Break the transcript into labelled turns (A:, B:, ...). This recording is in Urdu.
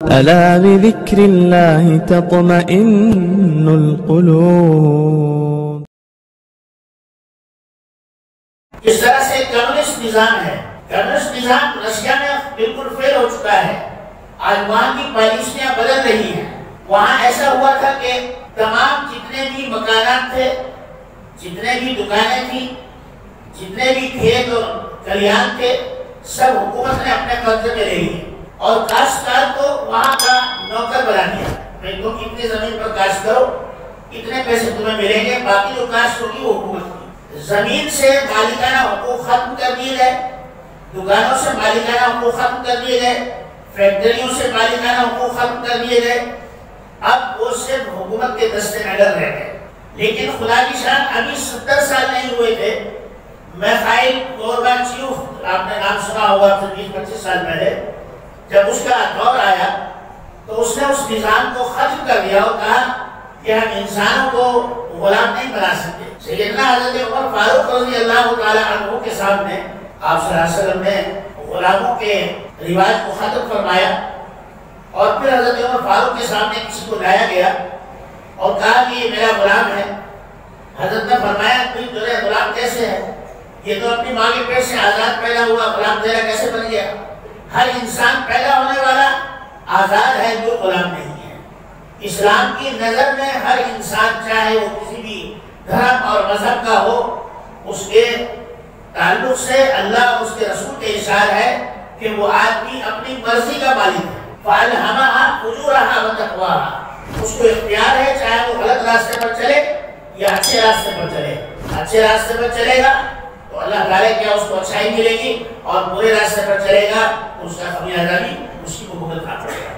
A: ألا بذكر الله تطمئن القلوب.
B: اس طرح سے کمیونسٹ نظام ہے، کمیونسٹ نظام رشیا میں بالکل فیل ہو چکا ہے، آج وہاں کی پالیسیاں بدل رہی ہیں۔ وہاں ایسا ہوا تھا کہ تمام جتنے بھی مکانات تھے، جتنے بھی دکانیں تھیں، جتنے بھی کھیت اور کھلیان تھے، سب حکومت نے اپنے قبضے میں لے لیے اور کاشتکار کو وہاں کا نوکر بنا دیا۔ میں تم اتنی زمین پر کاشت کرو، اتنے پیسے تمہیں ملیں گے، باقی جو کاشت ہوگی وہ حکومت کی۔ زمین سے مالکانہ حقوق ختم کر دیے گئے، دکانوں سے مالکانہ حقوق ختم کر دیے گئے، فیکٹریوں سے مالکانہ حقوق ختم کر دیے گئے۔ اب وہ صرف حکومت کے دستے میں ڈر رہ گئے۔ لیکن خدا کی شان ابھی 70 سال نہیں ہوئے تھے، میخائیل گورباچیوف، آپ نے نام سنا ہوگا 20-25 سال پہلے، جب اس کا دور آیا تو اس نے اس نظام کو ختم کر دیا اور کہا کہ ہم انسانوں کو غلام نہیں بنا سکتے۔ سیدنا حضرت عمر فاروق رضی اللہ تعالی عنہ کے سامنے آپ صلی اللہ علیہ وسلم نے غلاموں کے رواج کو ختم فرمایا، اور پھر حضرت عمر فاروق کے سامنے کسی کو لایا گیا اور کہا کہ یہ میرا غلام ہے۔ حضرت نے فرمایا کہ تیرا غلام کیسے ہے؟ یہ تو اپنی ماں کے پیٹ سے آزاد پیدا ہوا، غلام تیرا کیسے بن گیا؟ ہر انسان پیدا ہونے والا آزاد ہے، جو غلام نہیں ہے۔ اسلام کی نظر میں ہر انسان، چاہے وہ کسی بھی دھرم اور مذہب کا ہو، اس کے تعلق سے اللہ اور اس کے رسول کے اشار ہے کہ وہ آدمی اپنی مرضی کا مالک ہے۔ فَأَلْهَمَهَا فُجُورَهَا وَتَقْوَاهَا، اس کو اختیار ہے چاہے وہ غلط راستے پر چلے یا اچھے راستے پر چلے۔ اچھے راستے پر چلے گا تو اللہ تعالیٰ کیا اس کو اچھائی ملے گی، اور برے راستے پر چلے گا تو اس کا خمیازہ بھی اسی کو بھگتنا پڑے گا۔